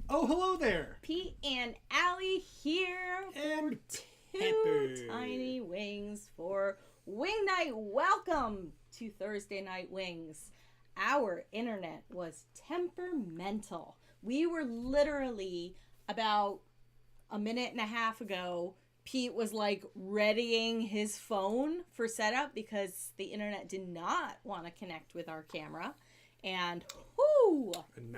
Oh, hello there. Pete and Allie here And for Pepper. Two Tiny Wings for Wing Night. Welcome to Thursday Night Wings. Our internet was temperamental. We were literally about a minute and a half ago, Pete was like readying his phone for setup because the internet did not want to connect with our camera. And whoo! And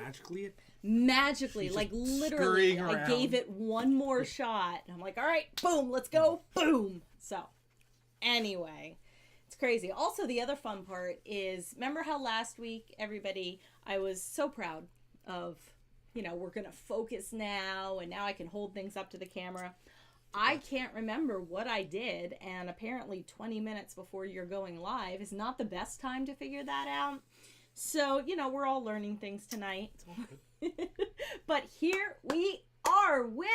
Magically, like literally, I gave it one more shot. And I'm like, all right, boom, let's go, boom. So, anyway, it's crazy. Also, the other fun part is, remember how last week, everybody, I was so proud of, we're going to focus now, and now I can hold things up to the camera. I can't remember what I did, and apparently 20 minutes before you're going live is not the best time to figure that out. So, we're all learning things tonight. But here we are with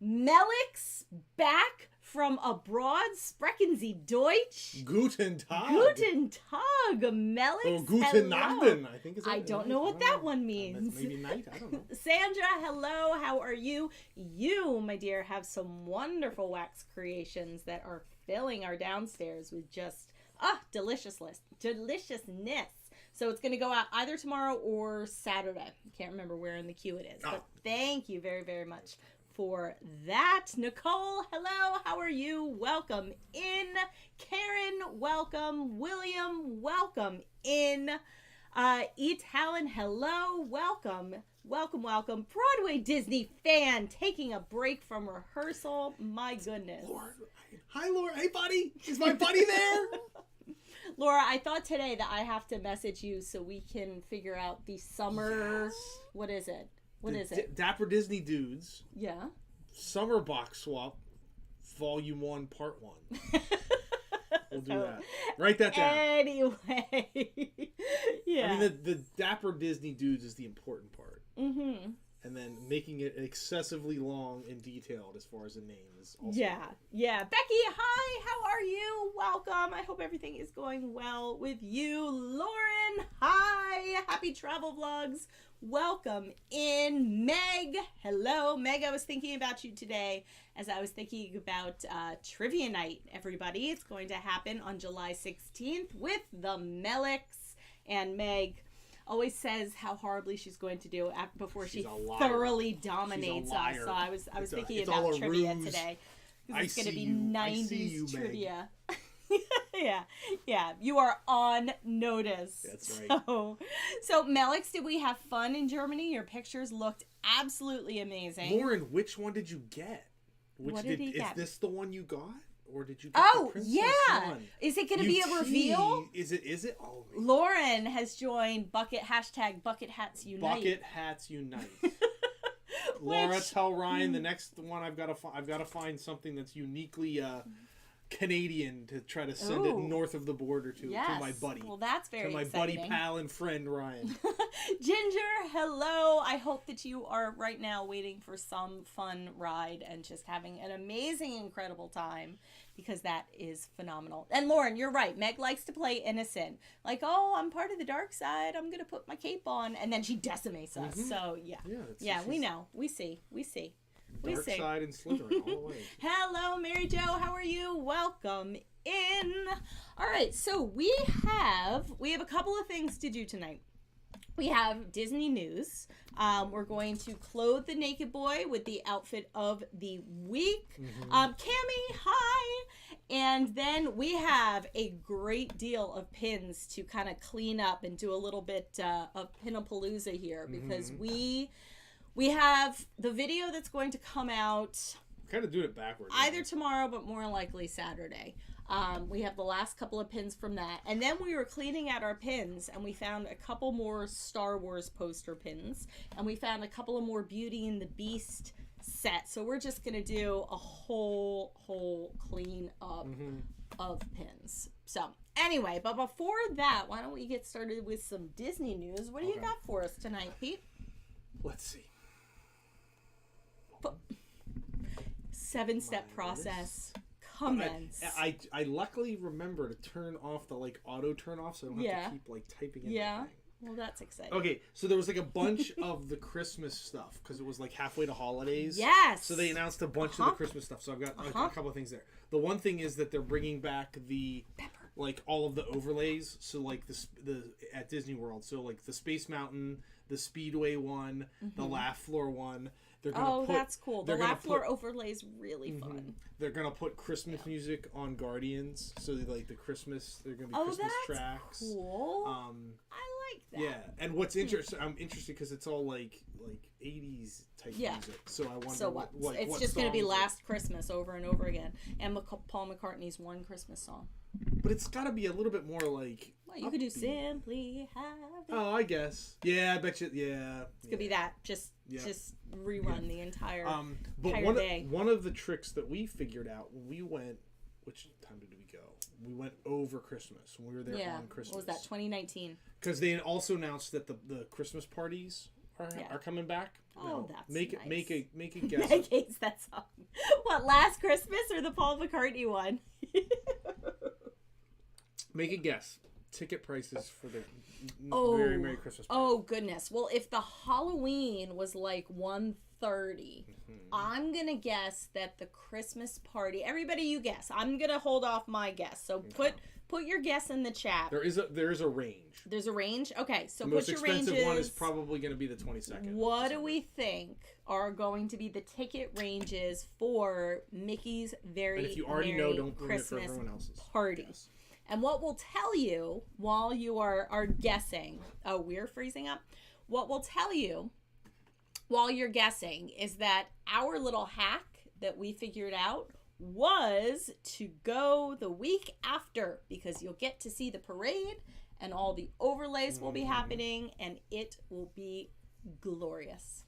Melix back from abroad. Sprechen Sie Deutsch? Guten Tag. Guten Tag, Melix. Oh, guten Abend, I think. I don't know what that one means. Maybe night, I don't know. Sandra, hello, how are you? You, my dear, have some wonderful wax creations that are filling our downstairs with just, deliciousness. So it's going to go out either tomorrow or Saturday. Can't remember where in the queue it is. But thank you very, very much for that. Nicole, hello. How are you? Welcome in. Karen, welcome. William, welcome in. Talon, hello. Welcome. Welcome. Broadway Disney fan taking a break from rehearsal. My goodness. Laura. Hi, Laura. Hey, buddy. Is my buddy there? Laura, I thought today that I have to message you so we can figure out the summer. Yes. What is it? What is it? Dapper Disney Dudes. Yeah. Summer Box Swap, Volume 1, Part 1. We'll do that. Write that down. Anyway. Yeah. I mean, the Dapper Disney Dudes is the important part. Mm-hmm. And then making it excessively long and detailed as far as the name is also. Yeah. Becky, hi. How are you? Welcome. I hope everything is going well with you. Lauren, hi. Happy travel vlogs. Welcome in. Meg, hello. Meg, I was thinking about you today as I was thinking about Trivia Night, everybody. It's going to happen on July 16th with the Melix. And Meg always says how horribly she's going to do before she thoroughly dominates us. So I was thinking about trivia today. It's going to be 90s trivia. Yeah. You are on notice. That's right. So Melix, did we have fun in Germany? Your pictures looked absolutely amazing. Lauren, which one did you get? What did he get? Is this the one you got? Or did you get the Princess one? Is it going to be a reveal? Is it? Oh, Lauren has joined Bucket Hats Unite. Bucket Hats Unite. Laura, tell Ryan the next one I've got to find something that's uniquely Canadian to try to send it north of the border to my buddy. Well, that's very exciting. To my buddy, pal, and friend Ryan. Ginger, hello. I hope that you are right now waiting for some fun ride and just having an amazing, incredible time, because that is phenomenal. And Lauren, you're right. Meg likes to play innocent. Like, I'm part of the dark side. I'm going to put my cape on. And then she decimates us. Mm-hmm. So, yeah, we know. We see. Dark side and Slytherin all the way. Hello, Mary Jo. How are you? Welcome in. All right, so we have a couple of things to do tonight. We have Disney news. We're going to clothe the naked boy with the outfit of the week. Mm-hmm. Cammie, hi. And then we have a great deal of pins to kind of clean up and do a little bit of Pinapalooza here, because we have the video that's going to come out. Kind of doing it backwards. Either tomorrow, but more likely Saturday. We have the last couple of pins from that. And then we were cleaning out our pins, and we found a couple more Star Wars poster pins. And we found a couple of more Beauty and the Beast set. So we're just going to do a whole clean up of pins. So anyway, but before that, why don't we get started with some Disney news? What do you got for us tonight, Pete? Let's see. 7-step process. comments. I luckily remember to turn off the auto turn off, so I don't have to keep typing in. Yeah. Well, that's exciting. Okay, so there was like a bunch of the Christmas stuff because it was like halfway to holidays. Yes. So they announced a bunch of the Christmas stuff. So I've got a couple of things there. The one thing is that they're bringing back the like all of the overlays. So like the at Disney World. So like the Space Mountain, the Speedway one, the Laugh Floor one. They're gonna that's cool. The Laugh Floor overlay is really fun. They're gonna put Christmas music on Guardians, so like the Christmas. They're gonna be Christmas tracks. Cool. I like that. Yeah, and what's interesting, I'm interested because it's all like 80s type music. So I wonder. So what? It's just gonna be Last Christmas over and over again, and Paul McCartney's one Christmas song. But it's got to be a little bit more like. Well, you could do Simply Happy. Oh, I guess. Yeah, I bet you. Yeah. It's gonna be that. Just rerun the entire day. One of the tricks that we figured out when we went. Which time did we go? We went over Christmas when we were there on Christmas. What was that? 2019. Because they also announced that the Christmas parties are coming back. Oh, that's nice. Make a guess. Make that song. What, Last Christmas or the Paul McCartney one? Make a guess. Ticket prices for the Very Merry Christmas party. Oh goodness. Well, if the Halloween was like $130, I'm gonna guess that the Christmas party. Everybody, you guess. I'm gonna hold off my guess. So put your guess in the chat. There is a range. There's a range. Okay, so the put your ranges. most expensive one is probably going to be the 22nd. What do we think are going to be the ticket ranges for Mickey's Very And if you already Merry know, don't ruin it for Christmas everyone else's party? Yes. And what we'll tell you while you are guessing, we're freezing up. What we'll tell you while you're guessing is that our little hack that we figured out was to go the week after, because you'll get to see the parade and all the overlays will be happening and it will be glorious.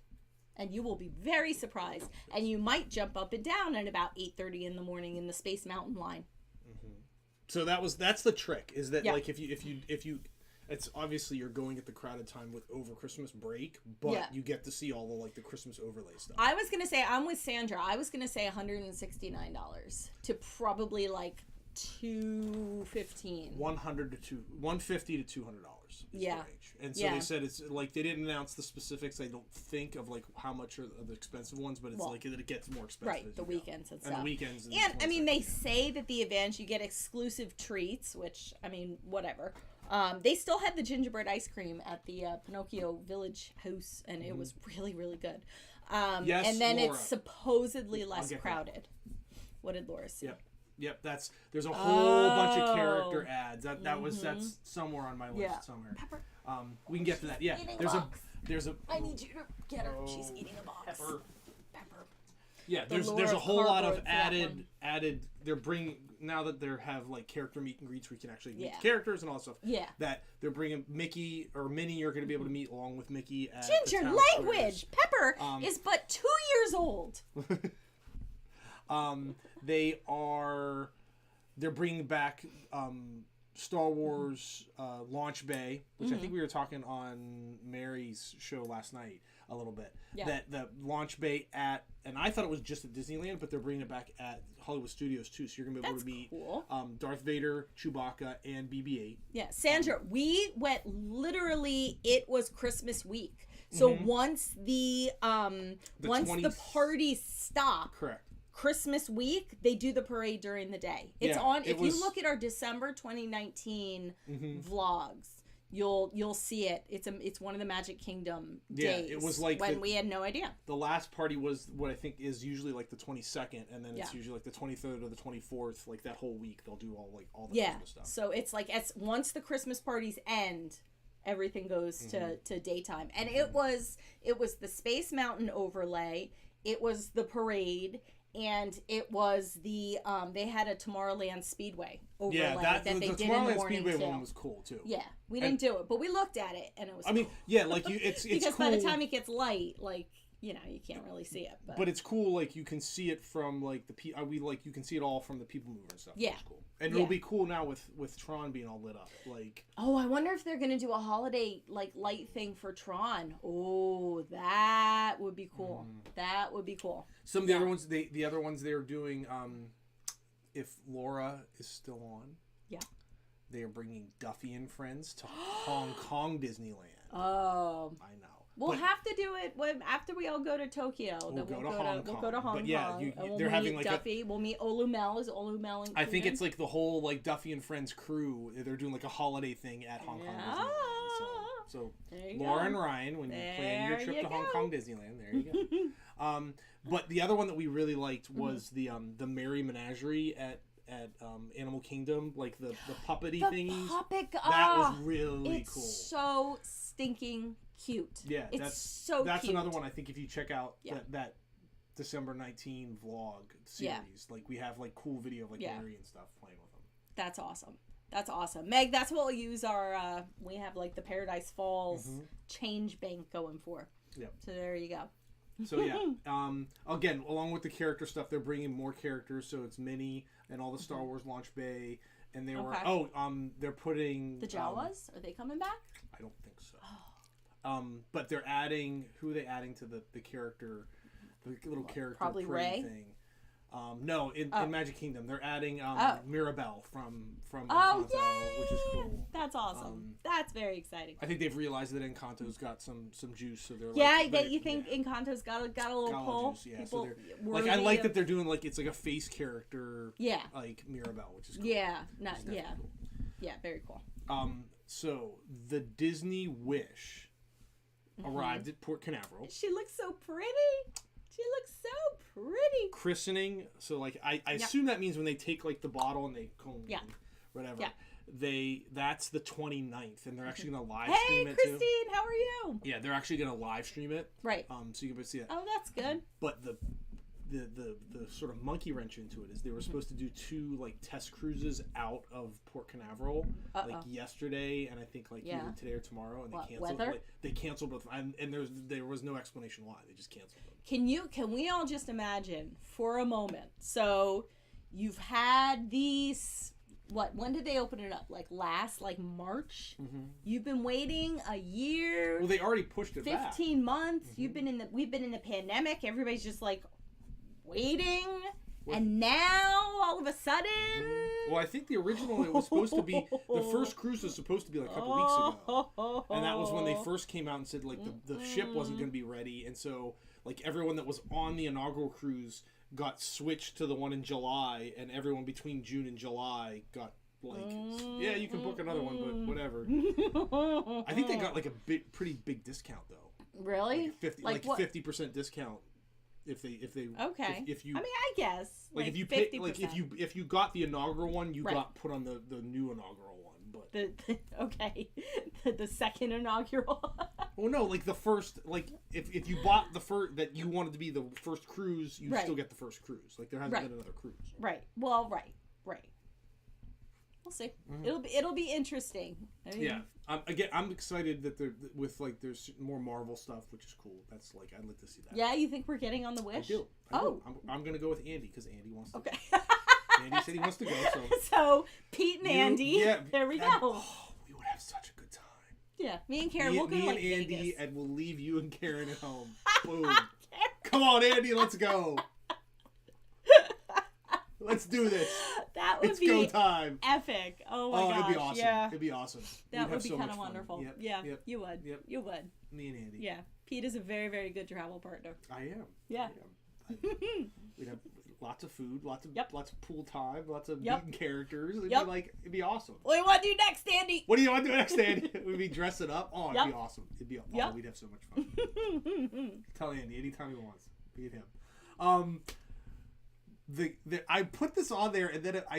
And you will be very surprised. And you might jump up and down at about 8:30 in the morning in the Space Mountain line. So that's the trick, is that like if you it's obviously you're going at the crowded time with over Christmas break, but you get to see all the like the Christmas overlay stuff. I was gonna say, I'm with Sandra. I was gonna say $169 to probably like $215. $150 to $200. Yeah. The range. And so they said it's like they didn't announce the specifics. I don't think of like how much are the expensive ones, but it's like it gets more expensive. Right, the weekends and stuff. And the weekends. And I mean, they say that the events you get exclusive treats, which I mean, whatever. They still had the gingerbread ice cream at the Pinocchio Village House, and it was really, really good. Yes, and then Laura. it's supposedly less crowded. What did Laura say? Yep. There's a whole bunch of character ads. That's somewhere on my list somewhere. Pepper. We can get to that. Yeah. There's a. I need you to get her. She's eating a box. Pepper. Yeah, there's a whole lot of added. They're bringing now that they have like character meet and greets where you can actually meet the characters and all that stuff. Yeah. That they're bringing Mickey or Minnie. You're going to be able to meet along with Mickey. At Ginger language. Pepper is but 2 years old. They're bringing back Star Wars Launch Bay, which I think we were talking on Mary's show last night a little bit. Yeah. That the Launch Bay and I thought it was just at Disneyland, but they're bringing it back at Hollywood Studios too. So you're gonna be able to meet Darth Vader, Chewbacca, and BB-8. Yeah, Sandra, we went literally. It was Christmas week, so once the party stopped. Correct. Christmas week, they do the parade during the day. It's on. If you look at our December 2019 vlogs, you'll see it. It's one of the Magic Kingdom days. It was like when we had no idea. The last party was what I think is usually like the 22nd, and then it's usually like the 23rd or the 24th. Like that whole week, they'll do all the Christmas stuff. So it's like once the Christmas parties end, everything goes to daytime. And it was the Space Mountain overlay. It was the parade. And it was the they had a Tomorrowland Speedway overlay that they did in the morning Speedway too. one was cool too. Yeah, we didn't do it, but we looked at it and it was. I mean, like it's because cool. by the time it gets light, like you can't really see it. But it's cool, like you can see it from like you can see it all from the People Mover and stuff. Yeah, it's cool. And it'll be cool now with Tron being all lit up. Like, oh, I wonder if they're gonna do a holiday like light thing for Tron. Oh, that would be cool. That would be cool. Some of the other ones they're doing. If Laura is still on, they are bringing Duffy and Friends to Hong Kong Disneyland. Oh. I know. We'll have to do it after we all go to Tokyo. We'll go to Hong Kong. We'll go to Hong Kong. Yeah, we'll they're having like Duffy. We'll meet Olumel. Is Olumel included? I think it's like the whole like Duffy and Friends crew. They're doing like a holiday thing at Hong Kong Disneyland. So Laura and Ryan, when you plan your trip to Hong Kong Disneyland, there you go. But the other one that we really liked was the Merry Menagerie at Animal Kingdom, like the puppety thingies. That was really cool. It's so stinking cute. Yeah, that's cute. Cute. Another one I think if you check out that December 19 vlog series, like we have like cool video of like Mary and stuff playing with them. That's awesome. Meg, that's what we'll use our we have like the Paradise Falls change bank going for. Yep. So there you go. So again, along with the character stuff, they're bringing more characters. So it's Minnie and all the Star Wars launch bay, and they were they're putting the Jawas. Are they coming back? I don't think so. But they're adding. Who are they adding to the character? The little character probably Rey thing. No, in Magic Kingdom, they're adding Mirabelle from Encanto, which is cool. That's awesome. That's very exciting. I think they've realized that Encanto's got some juice, so they're you think Encanto's got a little pull? Juice, yeah. So I like that they're doing like it's like a face character. Yeah. Like Mirabelle, which is cool. Yeah. Cool. Yeah, very cool. So the Disney Wish arrived at Port Canaveral. She looks so pretty. Christening. So like I assume that means when they take like the bottle and they comb whatever. Yeah. That's the 29th, and they're actually gonna live stream it too. Hey Christine, how are you? Yeah, they're actually gonna live stream it. Right. So you can see that. Oh, that's good. But the sort of monkey wrench into it is they were supposed to do 2 like test cruises out of Port Canaveral like yesterday, and I think like either today or tomorrow, and they canceled. They canceled both, and there was no explanation why. They just canceled them. Can we all just imagine for a moment? So you've had these. When did they open it up? Like March? Mm-hmm. You've been waiting a year. Well, they already pushed it 15 months. Mm-hmm. We've been in the pandemic. Everybody's just like waiting. And now all of a sudden. Well, I think the original it was supposed to be the first cruise was supposed to be like a couple weeks ago, and that was when they first came out and said like the ship wasn't going to be ready, and so like everyone that was on the inaugural cruise got switched to the one in July, and everyone between June and July got like, yeah, you can book another one, but whatever. I think they got like a pretty big discount though. Really? Like 50% discount if they okay. If you, I mean, I guess like if you pay, like if you got the inaugural one, you got put on the new inaugural one, but the second inaugural. Well, no, like the first, like if you bought the first that you wanted to be the first cruise, you still get the first cruise. Like there hasn't been another cruise. Right. Well, right. We'll see. Mm-hmm. It'll be interesting. I mean, again, I'm excited that there's more Marvel stuff, which is cool. That's like I'd like to see that. Yeah, you think we're getting on the Wish? I do. I'm gonna go with Andy because Andy wants to. Okay. Andy said he wants to go. So Pete and Andy. There we go. We would have such a good time. Yeah, me and Karen. We'll go like Andy, Vegas. and we'll leave you and Karen at home. Boom. Come on, Andy, let's go. Let's do this. That would be go time. Epic. Oh my gosh. It'd be awesome. Yeah. It'd be awesome. That would be kind of wonderful. Yep. Yeah. Yep. You would. Yep. You would. Me and Andy. Yeah. Pete is a very, very good travel partner. I am. Yeah. We'd have lots of food, lots of pool time, lots of meeting characters. It'd be awesome. What do you want to do next, Andy? What do you want to do next, Andy? We'd be dressing up. Oh, it'd be awesome. We'd have so much fun. Tell Andy anytime he wants. Be at him. I put this on there, and then I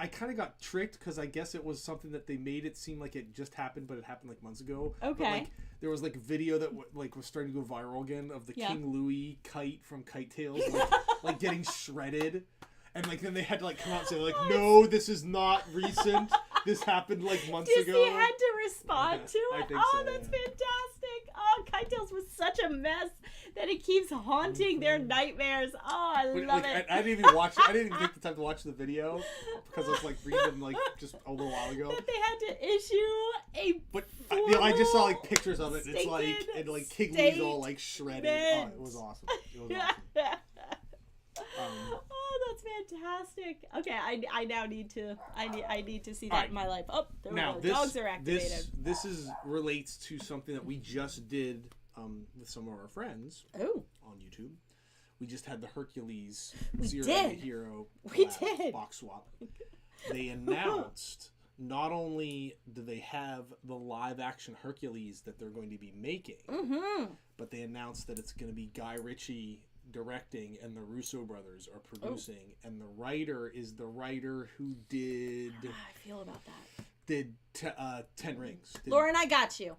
kind of got tricked because I guess it was something that they made it seem like it just happened, but it happened like months ago. Okay. But, there was like a video that was starting to go viral again of the King Louis kite from Kite Tales, like getting shredded, and like then they had to like come out and say like, no, this is not recent. This happened like months ago. Disney had to respond to it. That's fantastic. Oh, Kite Tales was such a mess that it keeps haunting their nightmares. Oh, I love it. I didn't even watch it. I didn't even take the time to watch the video because I was like reading like just a little while ago. That they had to issue But I just saw like pictures of it. It's like King Louis all like shredded. Oh, it was awesome. Oh, that's fantastic. Okay, I now need to see that in my life. Oh, there we go. Dogs are activated. This relates to something that we just did with some of our friends on YouTube. We just had the Hercules Zero Hero box swap. They announced not only do they have the live action Hercules that they're going to be making, but they announced that it's going to be Guy Ritchie directing and the Russo brothers are producing, and the writer is the writer who did. How do I feel about that? Did 10 Rings? Lauren, I got you.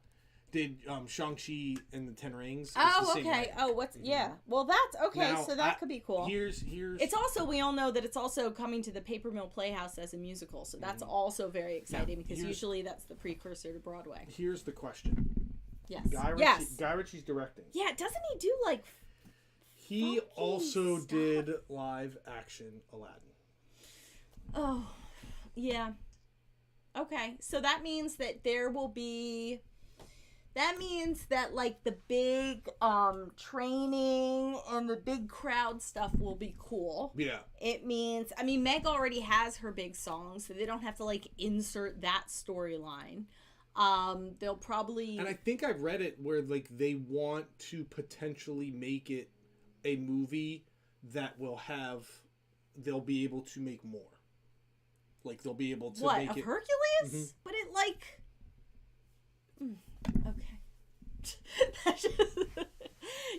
Did Shang-Chi and the 10 Rings? Oh, okay. Oh, yeah. Well, that's okay. Now, so that could be cool. Here's. It's also, we all know that it's also coming to the Paper Mill Playhouse as a musical, so that's also very exciting because usually that's the precursor to Broadway. Here's the question. Yes. Guy Ritchie's directing. Yeah, doesn't he do like? He also did live action Aladdin. Oh, yeah. Okay, so that means that there will be. That means that, like, the big training and the big crowd stuff will be cool. Yeah. It means, I mean, Meg already has her big song, so they don't have to, like, insert that storyline. They'll probably... And I think I've read it where, like, they want to potentially make it a movie that will have... They'll be able to make more. Like, they'll be able to make it... What, of Hercules? Mm-hmm. But it, like... Okay.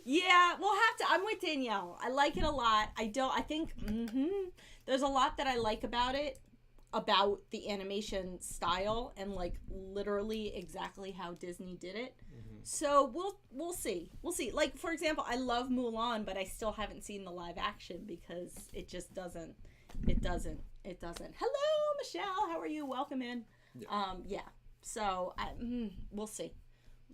Yeah, we'll have to. I'm with Danielle. I like it a lot. I think there's a lot that I like about it, about the animation style and like literally exactly how Disney did it. So we'll see. We'll see. Like, for example, I love Mulan, but I still haven't seen the live action because it just doesn't. It doesn't. Hello, Michelle. How are you? Welcome in. Yeah. So we'll see.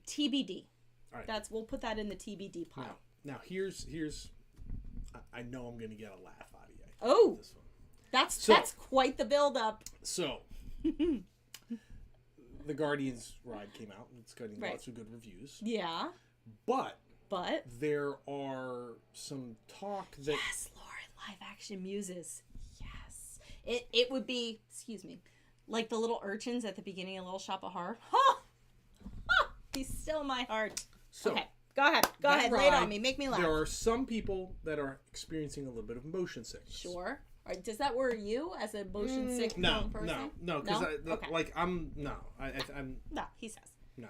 TBD. All right. We'll put that in the TBD pile. Now here's. I know I'm gonna get a laugh out of you. Oh, this one. That's quite the build up. So, the Guardians ride came out. It's getting lots of good reviews. Yeah. But there are some talk that Lauren, live action muses. Yes. It would be. Excuse me. Like the little urchins at the beginning of Little Shop of Horror. Be still my heart. So, okay, go ahead. Lay it on me. Make me laugh. There are some people that are experiencing a little bit of motion sickness. Sure. Does that worry you as a motion sick person? No. Because I'm. No, he says. No,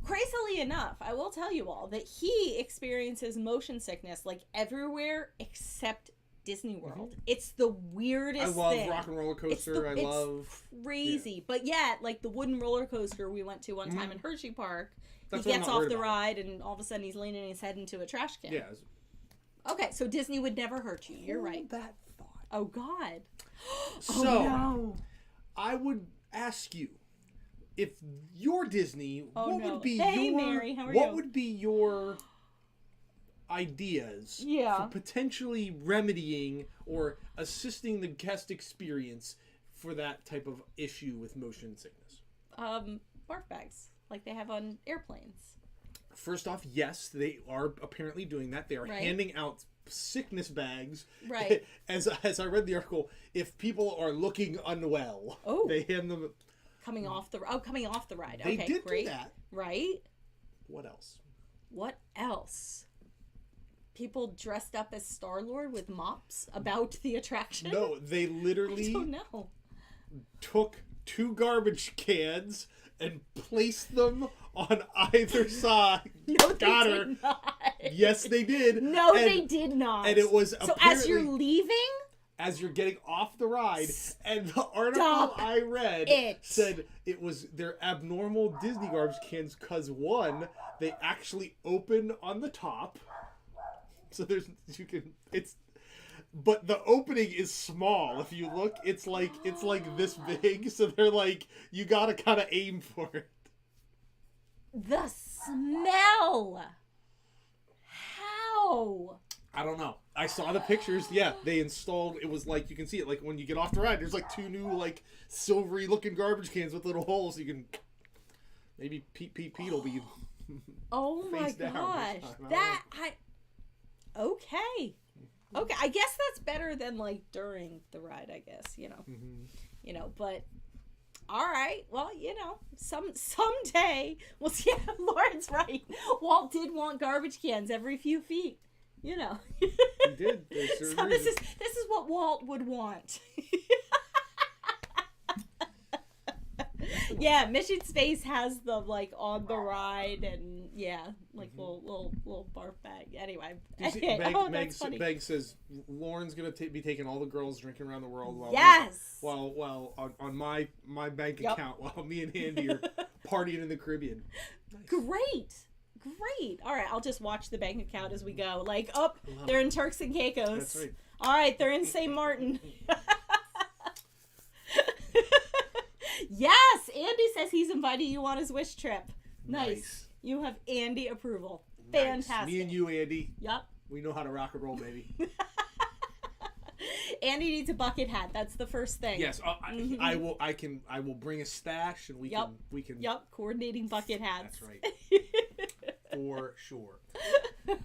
Crazily enough, I will tell you all that he experiences motion sickness like everywhere except Disney World. It's the weirdest thing. I love Rock and Roller Coaster. It's crazy. Yeah. But yet, like the wooden roller coaster we went to one time in Hershey Park, he gets off the ride and all of a sudden he's leaning his head into a trash can. Yeah. Okay, so Disney would never hurt you. You're right. That thought. Oh, God. So, no. I would ask you, if you're Disney, would be Mary, how are what you? would be your ideas for potentially remedying or assisting the guest experience for that type of issue with motion sickness? Barf bags, like they have on airplanes. First off, yes, they are apparently doing that. They are handing out sickness bags. Right. As I read the article, if people are looking unwell, they hand them coming off the ride. They did do that. Right. What else? People dressed up as Star-Lord with mops about the attraction? No, they literally I don't know. Took 2 garbage cans and placed them on either side. No, they did not. Yes, they did. No, they did not. And it was so as you're leaving? As you're getting off the ride, and the article I read said it was their abnormal Disney garbage cans because one, they actually open on the top. So but the opening is small. If you look, it's like this big. So they're like, you gotta kind of aim for it. The smell. How? I don't know. I saw the pictures. Yeah, they installed. It was like you can see it. Like when you get off the ride, there's like 2 new like silvery looking garbage cans with little holes. You can maybe Pete will be. Oh my gosh! Okay. Okay, I guess that's better than like during the ride, I guess, but all right, well, someday we'll see. Lauren's right. Walt did want garbage cans every few feet, He did. So this is what Walt would want. Yeah, Mission Space has the like on the ride and little barf bag. Anyway, Meg says Lauren's gonna be taking all the girls drinking around the world while on my bank account while me and Andy are partying in the Caribbean. Nice. Great. All right, I'll just watch the bank account as we go. Like, they're in Turks and Caicos. That's right. All right, they're in St. Martin. Yes, Andy says he's invited you on his wish trip. Nice. You have Andy approval. Fantastic. Nice. Me and you, Andy. Yep. We know how to rock and roll, baby. Andy needs a bucket hat. That's the first thing. Yes, I will bring a stash and we can. Yep, coordinating bucket hats. That's right. For sure.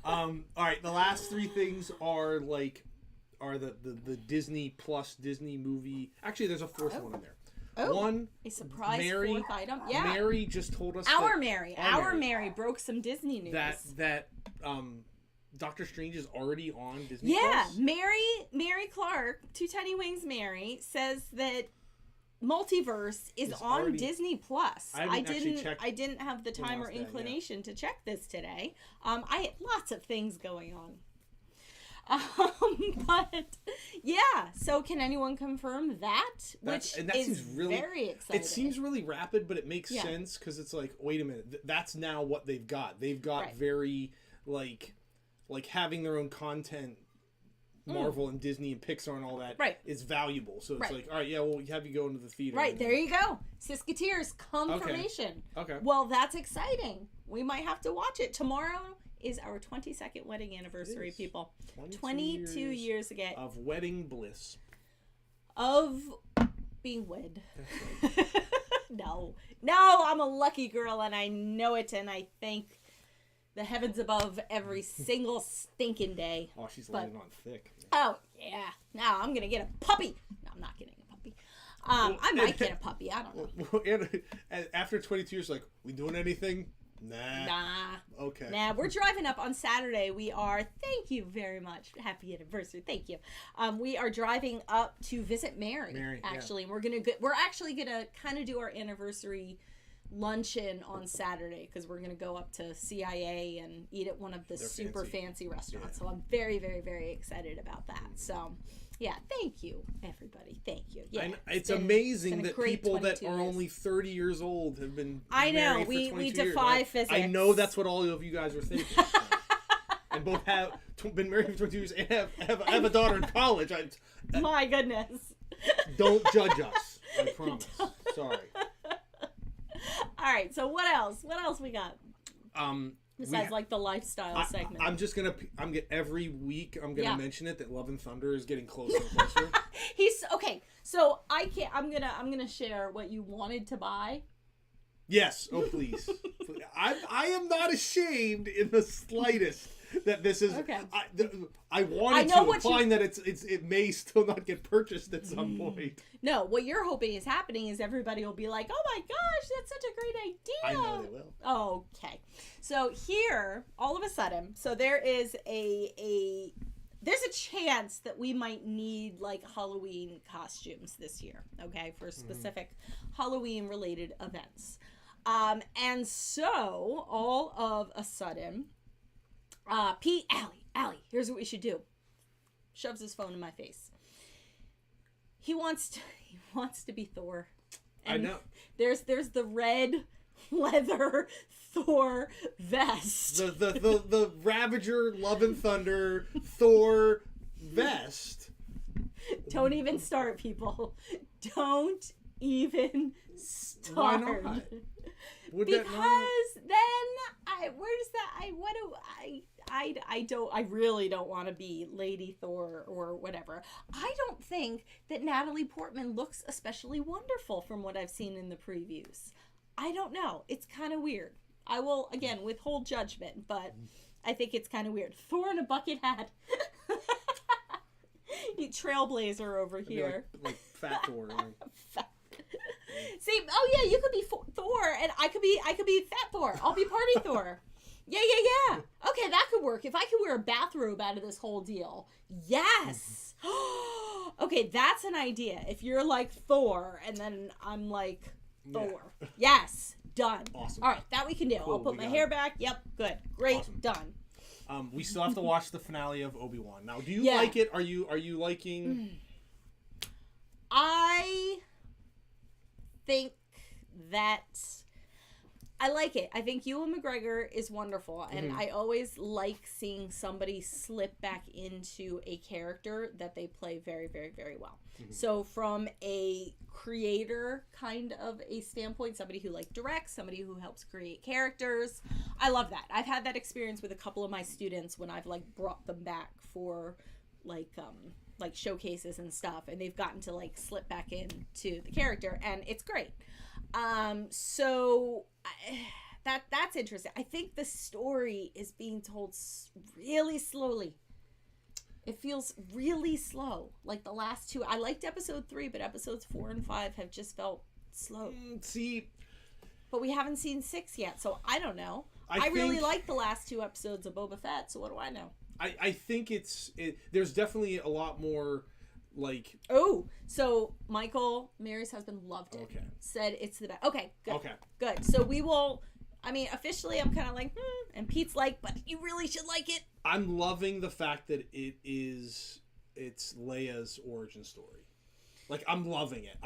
All right, the last three things are the Disney Plus Disney movie. Actually, there's a fourth one in there. Oh, one, a surprise fourth item. Yeah, Mary just told us. Our Mary broke some Disney news. That Doctor Strange is already on Disney. Yeah, Plus. Mary Clark, Two Tiny Wings Mary said that Multiverse is on already, Disney Plus. I didn't have the time or inclination to check this today. I had lots of things going on. But yeah, so can anyone confirm that? That seems really very exciting. It seems really rapid, but it makes sense because it's like, wait a minute, that's now what they've got. They've got very like having their own content. Marvel and Disney and Pixar and all that is valuable. So it's like, all right, yeah, we'll have you go into the theater. Right, there you go. Siskateers, confirmation. Okay. Well, that's exciting. We might have to watch it. Tomorrow is our 22nd wedding anniversary, people. 22 years ago. Of wedding bliss. Of being wed. That's right. No, I'm a lucky girl and I know it, and I thank the heavens above every single stinking day. Oh, she's laying on thick. Oh, yeah. Now I'm going to get a puppy. No, I'm not getting a puppy. I might get a puppy. I don't know. And after 22 years, like, we doing anything? Nah. Okay. Nah, we're driving up on Saturday. We are, thank you very much. Happy anniversary. Thank you. We are driving up to visit Mary actually. And we're actually going to kind of do our anniversary luncheon on Saturday because we're going to go up to CIA and eat at one of the super fancy restaurants. Yeah. So I'm very, very, very excited about that. So yeah, thank you, everybody. Thank you. Yeah, it's amazing that people that are only 30 years old have been married for 22 we defy years. physics. I know that's what all of you guys are thinking. And both have been married for 22 years and have a daughter in college. My goodness. Don't judge us. I promise. Sorry. All right, so what else? What else we got? Besides like the lifestyle segment. Every week I'm gonna mention it that Love and Thunder is getting closer and closer. So I'm gonna share what you wanted to buy. Yes. Oh please. I am not ashamed in the slightest that this is okay. I wanted to implying that it may still not get purchased at some point. No, what you're hoping is happening is everybody will be like, "Oh my gosh, that's such a great idea." I know they will. Okay. So here, all of a sudden, there is there's a chance that we might need like Halloween costumes this year, okay, for specific Halloween related events. And so all of a sudden, Allie, here's what we should do. Shoves his phone in my face. He wants to be Thor. And I know. There's the red leather Thor vest. The Ravager Love and Thunder Thor vest. Don't even start, people. Don't even start. Why not? Because I really don't want to be Lady Thor or whatever. I don't think that Natalie Portman looks especially wonderful from what I've seen in the previews. I don't know. It's kind of weird. I will, again, withhold judgment, but I think it's kind of weird. Thor in a bucket hat. Trailblazer over here. Like Fat Thor. See, oh yeah, you could be Thor, and I could be Fat Thor. I'll be Party Thor. Yeah. Okay, that could work. If I could wear a bathrobe out of this whole deal, yes. Okay, that's an idea. If you're like Thor, and then I'm like Thor. Yes, done. Awesome. All right, that we can do. Cool, I'll put my hair back. Yep, good, great, awesome. Done. We still have to watch the finale of Obi-Wan. Now, do you like it? Are you liking? I think that I like it. I think Ewan McGregor is wonderful, and I always like seeing somebody slip back into a character that they play very, very, very well. So from a creator kind of a standpoint, somebody who like directs, somebody who helps create characters, I love that. I've had that experience with a couple of my students when I've like brought them back for like showcases and stuff, and they've gotten to like slip back into the character, and it's great. So that's interesting. I think the story is being told really slowly. It feels really slow. Like the last two, I liked episode 3, but episodes 4 and 5 have just felt slow. But we haven't seen 6 yet, so I don't know. I really like the last 2 episodes of Boba Fett, so what do I know? I think there's definitely a lot more like... Oh, so Michael, Mary's husband, loved it. Okay. Said it's the best. Okay, good. Okay. Good. So we will... I mean, officially, I'm kind of like, and Pete's like, but you really should like it. I'm loving the fact that it's Leia's origin story. Like, I'm loving it.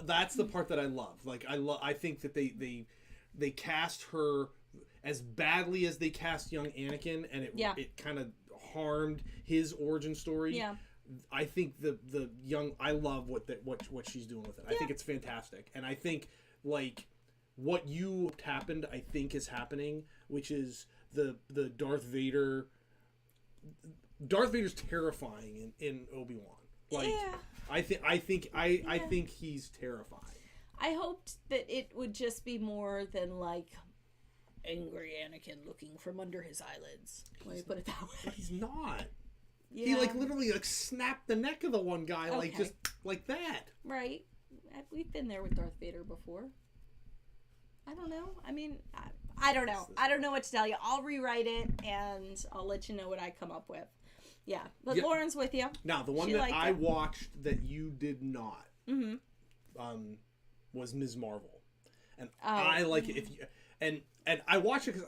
That's the part that I love. Like, I think that they cast her as badly as they cast young Anakin, and it kind of harmed his origin story. Yeah. I think the young, I love what she's doing with it. I think it's fantastic, and I think like what happened, I think is happening, which is the Darth Vader. Darth Vader's terrifying in Obi-Wan. Like, I think he's terrifying. I hoped that it would just be more than like angry Anakin looking from under his eyelids. Let me put it that way. But he's not. Yeah. He like literally like snapped the neck of the one guy like just like that. Right. We've been there with Darth Vader before. I don't know. I mean, I don't know. I don't know what to tell you. I'll rewrite it and I'll let you know what I come up with. Yeah. But Lauren's with you. Now, the one that I watched that you did not was Ms. Marvel. And I like it. And I watch it because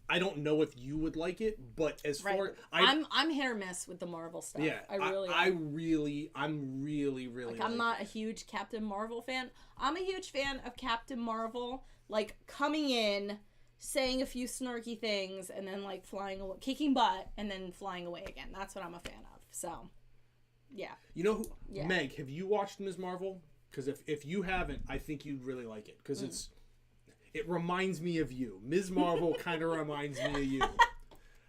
I don't know if you would like it, but as far I'm hit or miss with the Marvel stuff. Yeah, I'm really like, I'm not a huge Captain Marvel fan. I'm a huge fan of Captain Marvel, like coming in, saying a few snarky things, and then like flying away, kicking butt, and then flying away again. That's what I'm a fan of. So, yeah. You know, Meg, have you watched Ms. Marvel? Because if you haven't, I think you'd really like it because it reminds me of you. Ms. Marvel kind of reminds me of you.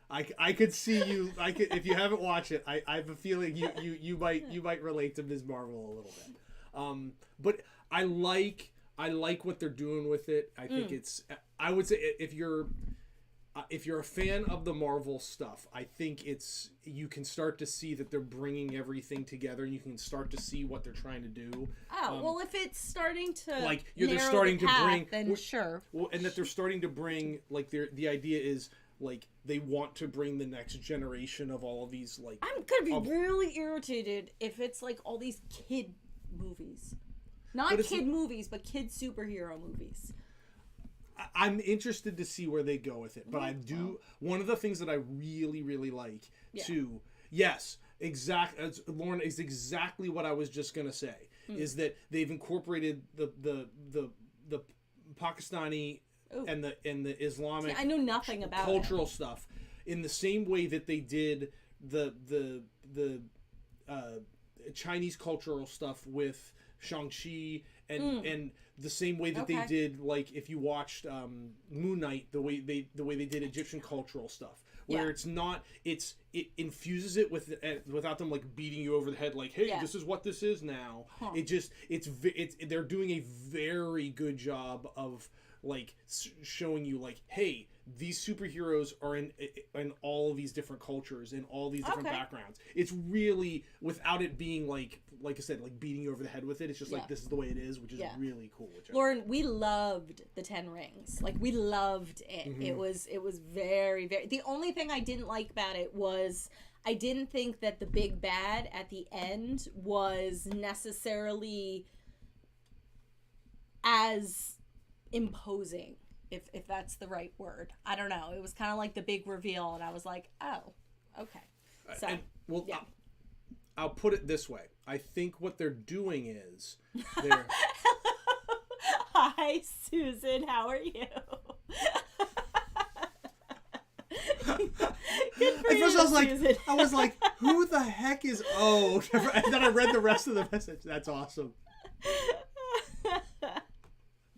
I could see you. If you haven't watched it, I have a feeling you might relate to Ms. Marvel a little bit. But I like what they're doing with it. I think it's. I would say if you're a fan of the Marvel stuff, I think you can start to see that they're bringing everything together. You can start to see what they're trying to do. Oh, well, if it's starting to they're starting to bring, then sure. Well, and that they're starting to bring the idea is like they want to bring the next generation of all of these like. I'm gonna be really irritated if it's like all these kid movies, not kid movies, but kid superhero movies. I'm interested to see where they go with it, but I do. One of the things that I really, really like too. Yes, Lauren is exactly what I was just gonna say. Is that they've incorporated the Pakistani and the Islamic. See, I know nothing about cultural stuff in the same way that they did the Chinese cultural stuff with Shang-Chi and the same way that they did, like if you watched Moon Knight, the way they did Egyptian cultural stuff, where it infuses it without them like beating you over the head, like, hey, this is what this is now. They're doing a very good job of like showing you like, hey, these superheroes are in all of these different cultures and all these different backgrounds. It's really, without it being like I said, like beating you over the head with it. It's just like, this is the way it is, which is really cool. Lauren, we loved the 10 Rings. Like, we loved it. Mm-hmm. It was very, very. The only thing I didn't like about it was I didn't think that the big bad at the end was necessarily as imposing. If that's the right word. I don't know. It was kind of like the big reveal, and I was like, oh, okay. So, I'll put it this way. I think what they're doing is they're... Hi, Susan. How are you? Good for you, Susan. I was like, who the heck is... Oh, and then I read the rest of the message. That's awesome.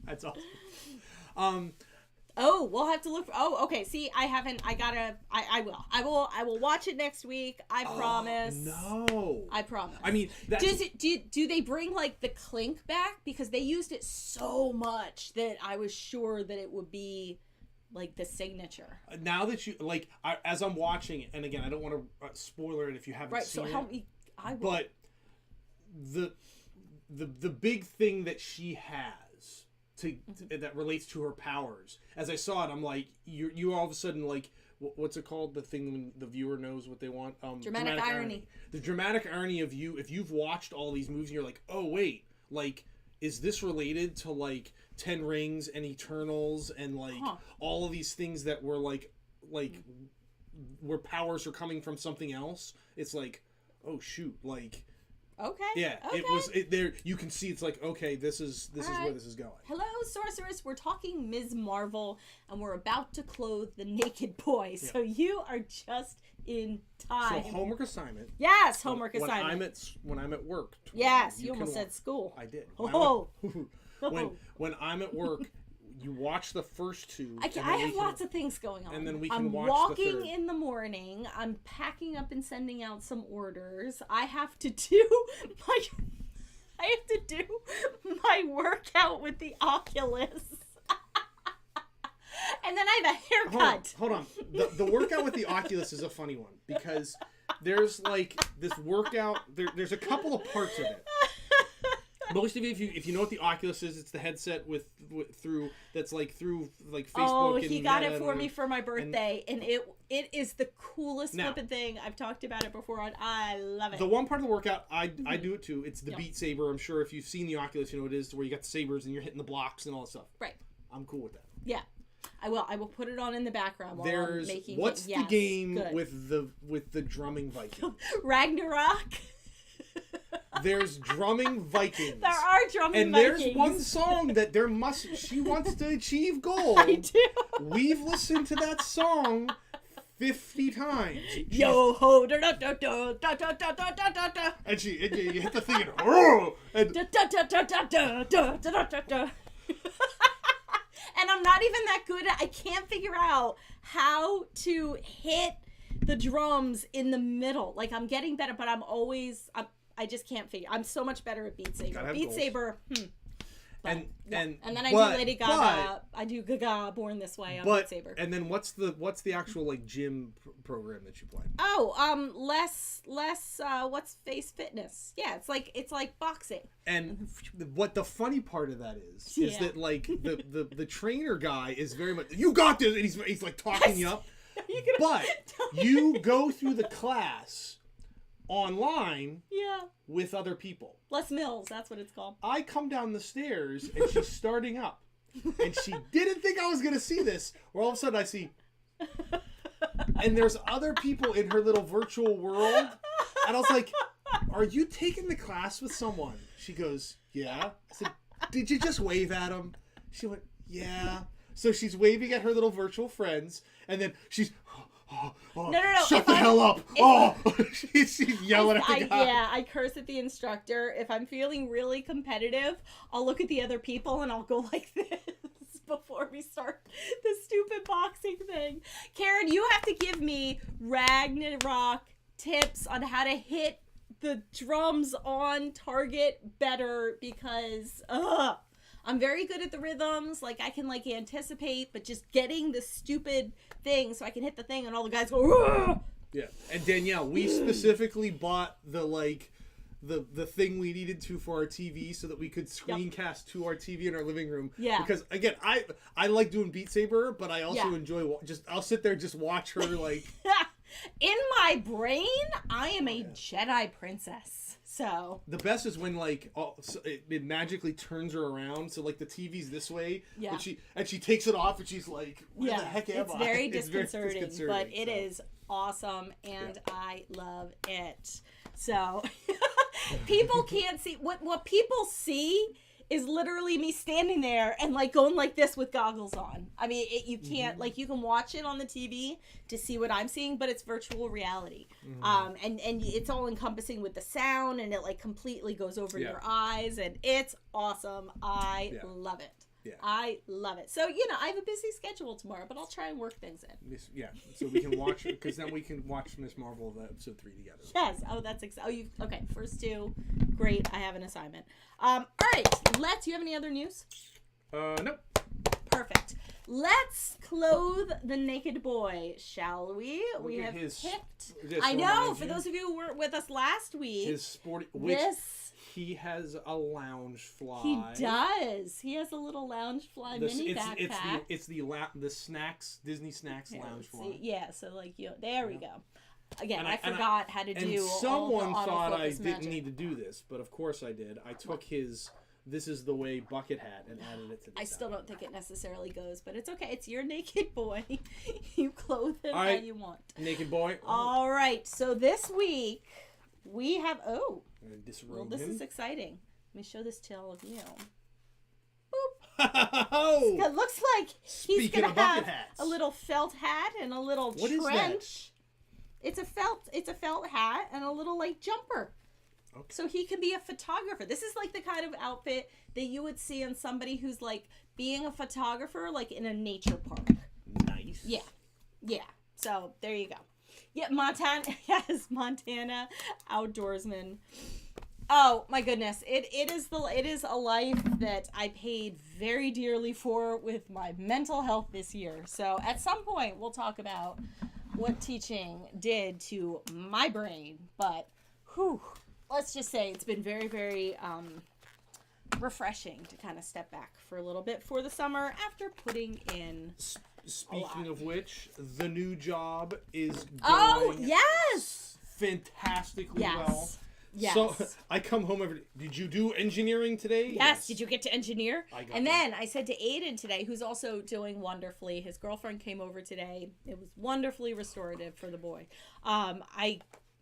That's awesome. Oh, we'll have to look. Okay. See, I haven't. I will watch it next week. I promise. No. I promise. I mean, do they bring like the clink back? Because they used it so much that I was sure that it would be like the signature. Now that you like, as I'm watching it, and again, I don't want to spoiler it if you haven't seen it. Right. So help me. I will. But the big thing that she has. That relates to her powers. As I saw it, I'm like, you all of a sudden like, what's it called? The thing when the viewer knows what they want. Dramatic irony. The dramatic irony of if you've watched all these movies, and you're like, oh wait, like, is this related to like 10 Rings and Eternals and like all of these things that were like where powers are coming from something else? It's like, oh shoot, like. Okay. Yeah, okay. It was there. You can see it's like, okay, this is where this is going. Hello, sorceress. We're talking Ms. Marvel, and we're about to clothe the naked boy. Yeah. So you are just in time. So homework assignment. Yes, homework assignment. When I'm at work. Yes, you almost said school. I did. When I'm at work. You watch the first two. I have lots of things going on. And then we can watch the third. I'm walking in the morning. I'm packing up and sending out some orders. I have to do my workout with the Oculus. And then I have a haircut. Hold on. The workout with the Oculus is a funny one because there's like this workout. There's a couple of parts of it. Most of you, if you know what the Oculus is, it's the headset through Facebook. Oh, he got it for me for my birthday, and it is the coolest flippin' thing. I've talked about it before. I love it. The one part of the workout, I do it too. It's the Beat Saber. I'm sure if you've seen the Oculus, you know what it is, where you got the sabers and you're hitting the blocks and all that stuff. Right. I'm cool with that. Yeah. I will put it on in the background while I'm making what's it. the game with the drumming Viking? Ragnarok. There's drumming Vikings. There are drumming Vikings. And there's one song that she wants to achieve gold. I do. We've listened to that song 50 times. Yo ho da da da da da da da da da da. And you hit the thing and da da da da da da da da da da. And I'm not even that good at. I can't figure out how to hit the drums in the middle. Like, I'm getting better, but I just can't figure. I'm so much better at Beat Saber. Beat Saber. And then I do Lady Gaga. I do Gaga Born This Way on Beat Saber. And then what's the actual like gym program that you play? Oh, less what's face fitness? Yeah, it's like boxing. And what the funny part of that is that like the trainer guy is very much, you got this, and he's like talking you up. But you go through the class online with other people. Les Mills, that's what it's called. I come down the stairs and she's starting up. And she didn't think I was going to see this. Where all of a sudden I see... And there's other people in her little virtual world. And I was like, are you taking the class with someone? She goes, yeah. I said, did you just wave at him? She went, yeah. So she's waving at her little virtual friends. And then she's... No. Shut the hell up! She's yelling at the guy. Yeah, I curse at the instructor. If I'm feeling really competitive, I'll look at the other people and I'll go like this before we start the stupid boxing thing. Karen, you have to give me Ragnarok tips on how to hit the drums on target better because I'm very good at the rhythms. Like, I can, like, anticipate, but just getting the stupid thing so I can hit the thing and all the guys go, "Rah!" Yeah. And Danielle, we specifically bought the, like, the thing we needed to for our TV so that we could screencast to our TV in our living room. Yeah. Because, again, I like doing Beat Saber, but I also enjoy I'll sit there just watch her, like... In my brain, I am a Jedi princess. So the best is when, like, it magically turns her around, so, like, the TV's this way, and she takes it off, and she's like, where the heck am I? It's very disconcerting, but it is awesome, and I love it. So people can't see what people see is literally me standing there and, like, going like this with goggles on. I mean, you can't, like, you can watch it on the TV to see what I'm seeing, but it's virtual reality. And it's all encompassing with the sound, and it, like, completely goes over your eyes, and it's awesome. I love it. Yeah. I love it. So, you know, I have a busy schedule tomorrow, but I'll try and work things in. So we can watch it, because then we can watch Miss Marvel episode 3 together. Yes. Oh, that's exciting. Okay, first 2. Great. I have an assignment. All right. You have any other news? Nope. Perfect. Let's clothe the naked boy, shall we? We have picked. I know, for those of you who weren't with us last week. His sporty... He has a lounge fly. He does. He has a little lounge fly mini backpack. It's the snacks, Disney Snacks lounge fly. Yeah, so, like, there we go. Again, I forgot how to do and someone thought I didn't magic. need to do this, but of course I did. I took his "This Is the Way" bucket hat and added it to the still don't think it necessarily goes, but it's okay. It's your naked boy. You clothe him how you want. Naked boy. All right, so this week we have... this him. is exciting. Let me show this to all of you. Boop. It looks like he's going to have a little felt hat and a little trench. Is that? It's a felt hat and a little, like, jumper. Okay. So he can be a photographer. This is, like, the kind of outfit that you would see on somebody who's, like, being a photographer, like, in a nature park. Nice. Yeah. Yeah. So there you go. Yeah, Montana outdoorsman. Oh my goodness. It is a life that I paid very dearly for with my mental health this year. So at some point we'll talk about what teaching did to my brain, but let's just say it's been very, very refreshing to kind of step back for a little bit for the summer after putting in Speaking of which, the new job is going fantastically well. Yes. So I come home every day. Did you do engineering today? Yes. Did you get to engineer? Then I said to Aiden today, who's also doing wonderfully, his girlfriend came over today. It was wonderfully restorative for the boy. I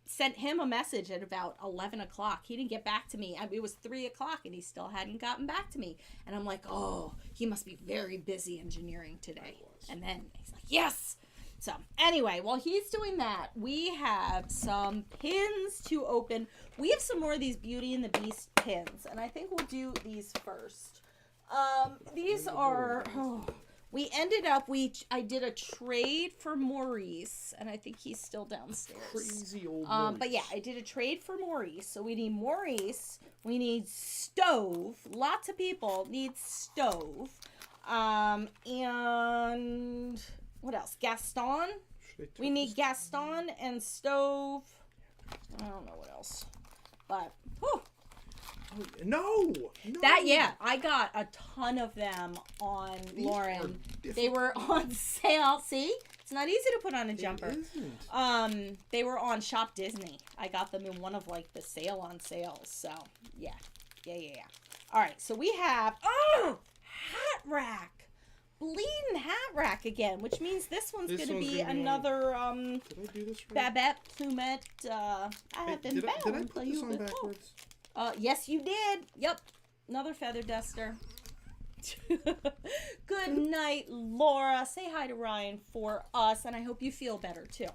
sent him a message at about 11 o'clock. He didn't get back to me. It was 3 o'clock and he still hadn't gotten back to me. And I'm like, oh, he must be very busy engineering today. And then he's like, yes. So anyway, while he's doing that, we have some pins to open. We have some more of these Beauty and the Beast pins. And I think we'll do these first. These are... We ended up, I did a trade for Maurice, and I think he's still downstairs. Crazy old Maurice. But yeah, I did a trade for Maurice. So we need Maurice, we need Stove. Lots of people need Stove. And what else? Gaston. We need Gaston and Stove. I don't know what else. But, whew. No. I got a ton of them on Lauren. They were on sale. See, it's not easy to put on a jumper. It isn't. They were on Shop Disney. I got them in one of, like, the sale on sales. So yeah. All right, so we have hat rack, bleeding hat rack again, which means this one's gonna be another Did I do this right? Babette Plumette. I have been Did I put this on backwards? Yes, you did. Yep. Another feather duster. Good night, Laura. Say hi to Ryan for us, and I hope you feel better, too.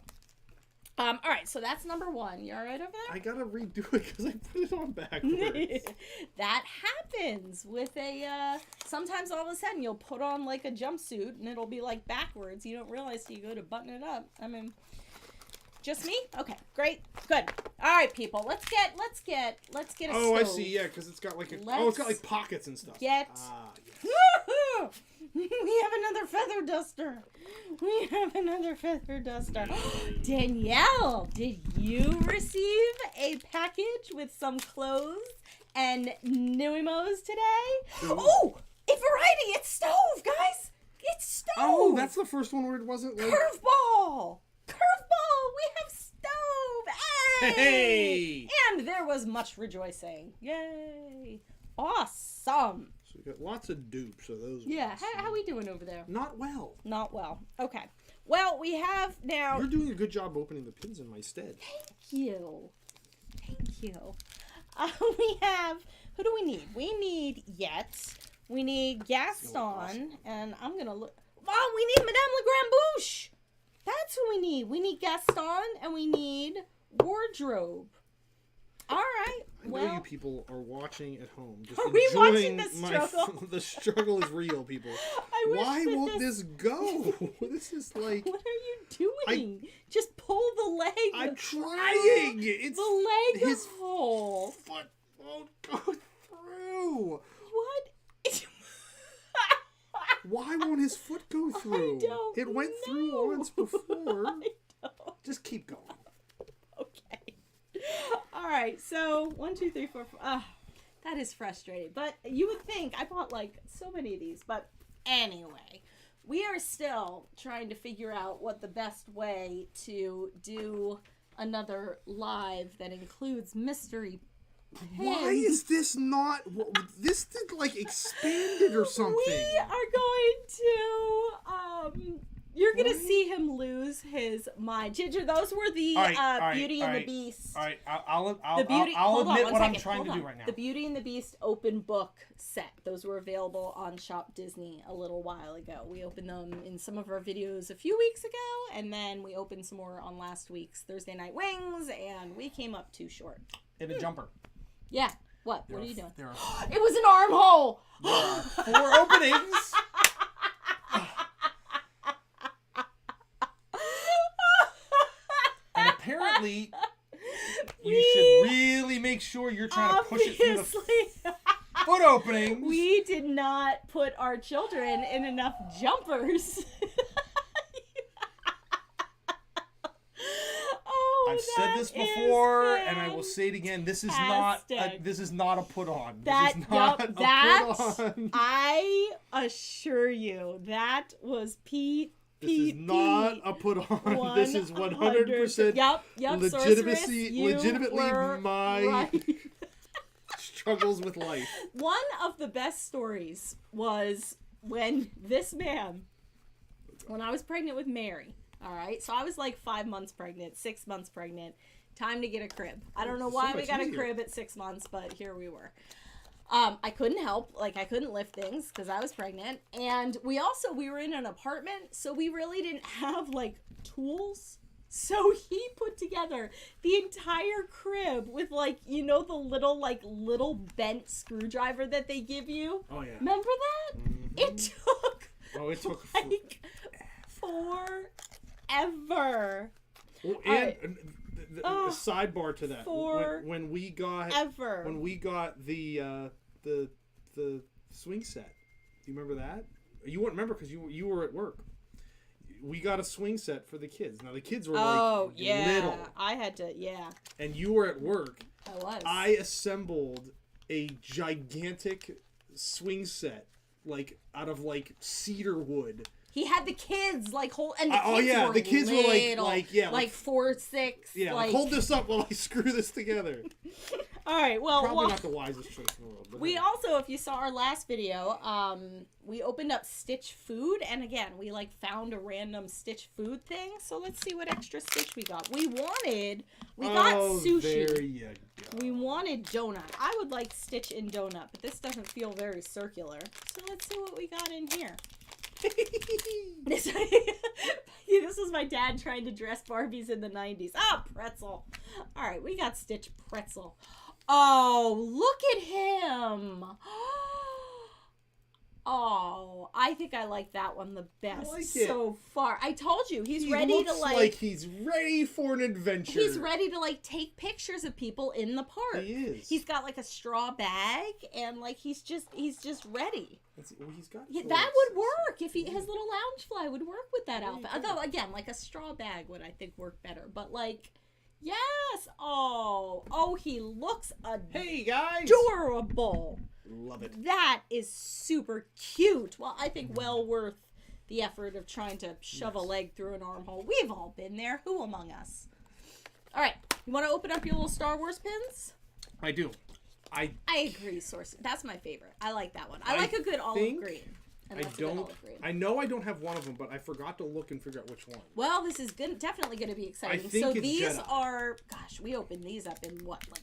All right, so that's number 1. You all right over there? I gotta redo it because I put it on backwards. That happens with sometimes all of a sudden you'll put on, like, a jumpsuit, and it'll be, like, backwards. You don't realize till you go to button it up. I mean... just me? Okay, great, good. All right, people, let's get a Oh, stove. I see. Yeah, because it's got like it's got like pockets and stuff. Yes. Woohoo! We have another feather duster. Danielle, did you receive a package with some clothes and Nuimos today? Ooh. Oh, a variety. It's stove, guys. It's stove. Oh, that's the first one where it wasn't like Curveball. We have stove. Hey! And there was much rejoicing. Yay. Awesome. So we got lots of dupes of those. Yeah, how we doing over there? Not well. Not well. Okay. Well, we have now... You're doing a good job opening the pins in my stead. Thank you. We have... Who do we need? We need Yet. We need Gaston. And I'm going to look... Oh, we need Madame Legrand-Bouche. That's who we need. We need Gaston and we need Wardrobe. All right. I know you people are watching at home. Just are we watching the my struggle? The struggle is real, people. Why won't this go? This is like... What are you doing? Just pull the leg. I'm trying. It's the leg his hole. Foot won't go through. What? Why won't his foot go through? I don't It went know. through once before. I don't. Just keep going. Okay. All right. So 1, 2, 3, 4. That is frustrating. But you would think I bought like so many of these. But anyway, we are still trying to figure out what the best way to do another live that includes mystery pins. Why is this not... This did like expanded or something. We are going to... You're going to see him lose his mind. Ginger, those were the Beauty and the Beast. All right, I'll Hold on, admit one what I'm second. trying to Hold do on. right now. The Beauty and the Beast open book set. Those were available on Shop Disney a little while ago. We opened them in some of our videos a few weeks ago, and then we opened some more on last week's Thursday Night Wings, and we came up too short. In a jumper. Yeah. What are you doing? It was an armhole! There are 4 openings. And apparently, you should really make sure you're trying to push it through the foot openings. We did not put our children in enough jumpers. I've said this before, and I will say it again. This is not a put on. I assure you, that was P. This is not a put on. This is 100% legitimately my right. struggles with life. One of the best stories was when I was pregnant with Mary. All right, so I was like 5 months pregnant, 6 months pregnant. Time to get a crib. I don't know why we got a crib at 6 months, but here we were. I couldn't help, I couldn't lift things because I was pregnant. And we were in an apartment, so we really didn't have tools. So he put together the entire crib with the little bent screwdriver that they give you. Oh yeah. Remember that? Mm-hmm. It took forever. Oh, and the sidebar to that, when we got the swing set, do you remember that? You won't remember because you were at work. We got a swing set for the kids. Now the kids were little. I had to, yeah. And you were at work. I was. I assembled a gigantic swing set out of cedar wood. He had the kids the kids were 4, 6. Yeah, hold this up while I screw this together. All right, well, probably not the wisest choice in the world. We also, if you saw our last video, we opened up Stitch Food, and again, we found a random Stitch Food thing. So let's see what extra Stitch we got. We got sushi. There you go. We wanted donut. I would like Stitch and donut, but this doesn't feel very circular. So let's see what we got in here. This was my dad trying to dress Barbies in the 90s. Pretzel. All right, we got Stitch Pretzel. Oh, look at him. Oh, I think I like that one the best so far. I told you, he ready to like he's ready for an adventure. He's ready to like take pictures of people in the park. He is. He's got like a straw bag and like he's just ready. He's got that would work if his little lounge fly would work with that outfit. Although again, like a straw bag would I think work better. But like, yes. Oh, he looks hey guys, adorable. Love it. That is super cute. Well, I think well worth the effort of trying to shove a leg through an armhole. We've all been there. Who among us? All right. You want to open up your little Star Wars pins? I do. I agree, Source. That's my favorite. I like that one. I like a good olive green. I know I don't have one of them, but I forgot to look and figure out which one. Well, this is definitely going to be exciting. I think it's these Jedi. Are, gosh, we opened these up in what, like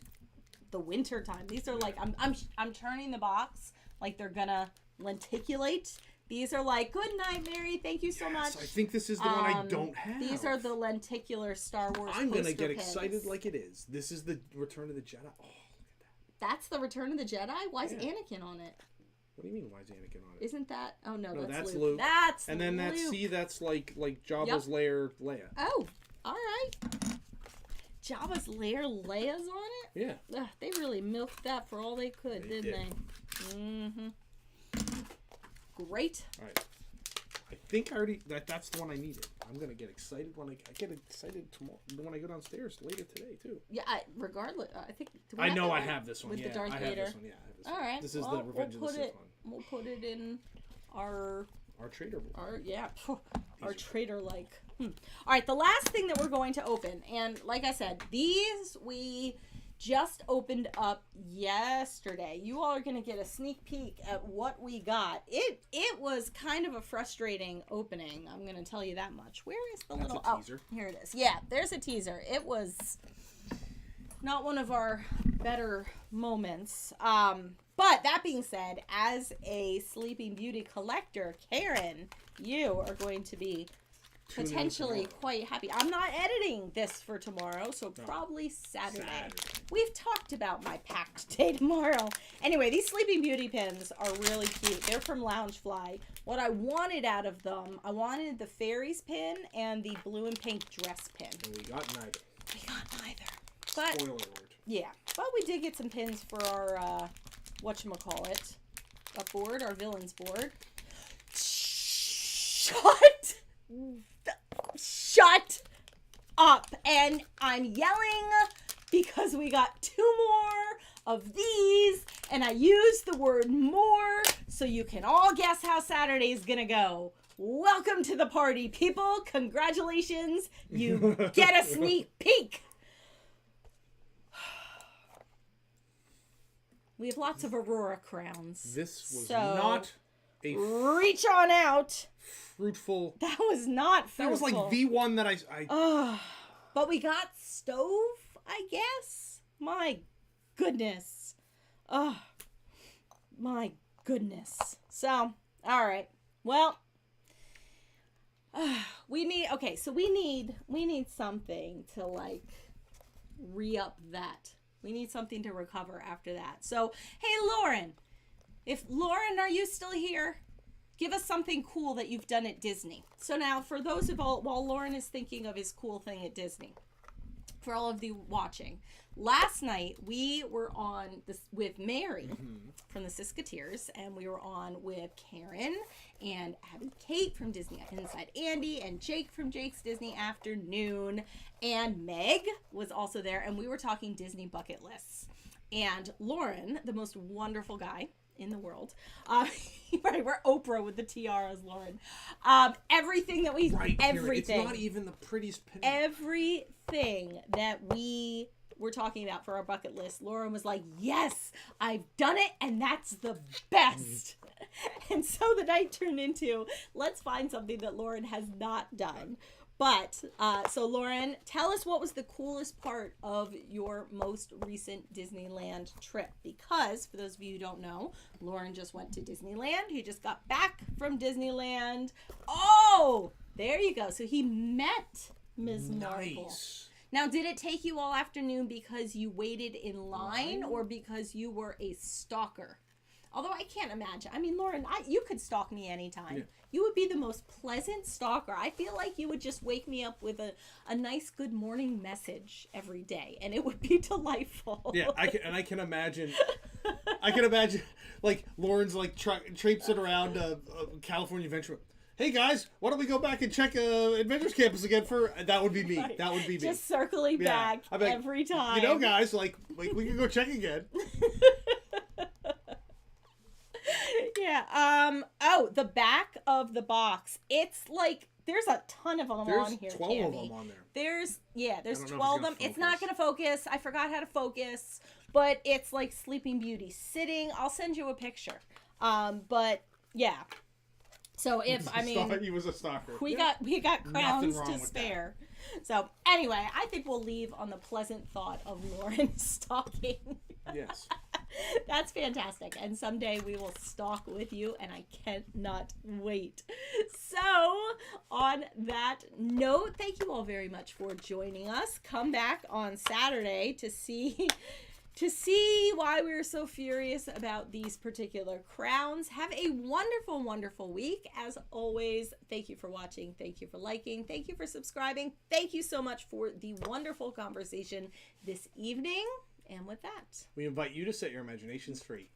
the winter time. These are like I'm turning the box like they're gonna lenticulate. These are like, good night, Mary. Thank you so much. I think this is the one I don't have. These are the lenticular Star Wars. I'm gonna get pins. excited like it is. This is the Return of the Jedi. Oh, look at that. That's the Return of the Jedi. Why is Anakin on it? What do you mean? Why is Anakin on it? Isn't that? Oh no, that's Luke. Luke. That's and then Luke. that's like Jabba's lair Leia. Oh, all right. Jabba's lair Leia's on it? Yeah. Ugh, they really milked that for all they could, didn't they? Mm-hmm. Great. All right. I think I already that's the one I needed. I'm gonna get excited when I get excited tomorrow when I go downstairs later today too. Yeah. Regardless, I think. I know I have this one. With yeah, the Darth I Vader. have this one. Yeah, I have this all one. right. This is the Revenge of the Sith one. We'll put it in our trader board. Our trader like. All right, the last thing that we're going to open, and like I said, these we just opened up yesterday. You all are going to get a sneak peek at what we got. It was kind of a frustrating opening. I'm going to tell you that much. Where is the little teaser? Oh, here it is. Yeah, there's a teaser. It was not one of our better moments. But that being said, as a Sleeping Beauty collector, Karen, you are going to be potentially quite happy. I'm not editing this for tomorrow, so probably Saturday. We've talked about my packed day tomorrow. Anyway, these Sleeping Beauty pins are really cute. They're from Loungefly. What I wanted out of them, I wanted the fairies pin and the blue and pink dress pin. And we got neither. But, spoiler alert. Yeah, but we did get some pins for our, whatchamacallit, board, our villains board. Shut up. And I'm yelling because we got 2 more of these, and I used the word more so you can all guess how Saturday is gonna go. Welcome to the party, people. Congratulations. You get a sneak peek. We have lots of Aurora crowns. This was not a reach on out. Fruitful. That was not fruitful. That was like the one that I but we got stove, I guess. My goodness. Oh, my goodness. So, all right. Well, we need something to like re-up that. We need something to recover after that. So, hey, Lauren, are you still here? Give us something cool that you've done at Disney. So now, for those of all, while Lauren is thinking of his cool thing at Disney, for all of you watching, last night we were on this with Mary from the Siskateers, and we were on with Karen and Abby Kate from Disney Inside Andy, and Jake from Jake's Disney Afternoon, and Meg was also there, and we were talking Disney bucket lists. And Lauren, the most wonderful guy in the world, right, we're Oprah with the tiaras, Lauren. Everything that we, everything. It's not even the prettiest pin. Everything that we were talking about for our bucket list, Lauren was like, yes, I've done it, and that's the best. And so the night turned into, let's find something that Lauren has not done. But, so Lauren, tell us what was the coolest part of your most recent Disneyland trip. Because, for those of you who don't know, Lauren just went to Disneyland. He just got back from Disneyland. Oh, there you go. So he met Ms. Marvel. Nice. Now, did it take you all afternoon because you waited in line or because you were a stalker? Although I can't imagine. I mean, Lauren, you could stalk me anytime. Yeah. You would be the most pleasant stalker. I feel like you would just wake me up with a nice good morning message every day, and it would be delightful. Yeah, I can imagine. I can imagine, like, Lauren's, like, traipsing around California Adventure. Hey, guys, why don't we go back and check Adventures Campus again for... That would be me. Right. That would be me. Just circling back every time. You know, guys, like we can go check again. Yeah. Oh, the back of the box. It's like... There's a ton of them on here, There's 12 Tammy. of them on there. There's 12 of them. It's not going to focus. I forgot how to focus. But it's like Sleeping Beauty sitting. I'll send you a picture. But, yeah. So if, I mean... He was a stalker. We got crowns to spare. So, anyway, I think we'll leave on the pleasant thought of Lauren stalking. Yes. That's fantastic. And someday we will stalk with you, and I cannot wait. So, on that note, thank you all very much for joining us. Come back on Saturday to see why we were so furious about these particular crowns. Have a wonderful, wonderful week. As always, thank you for watching. Thank you for liking. Thank you for subscribing. Thank you so much for the wonderful conversation this evening. And with that, we invite you to set your imaginations free.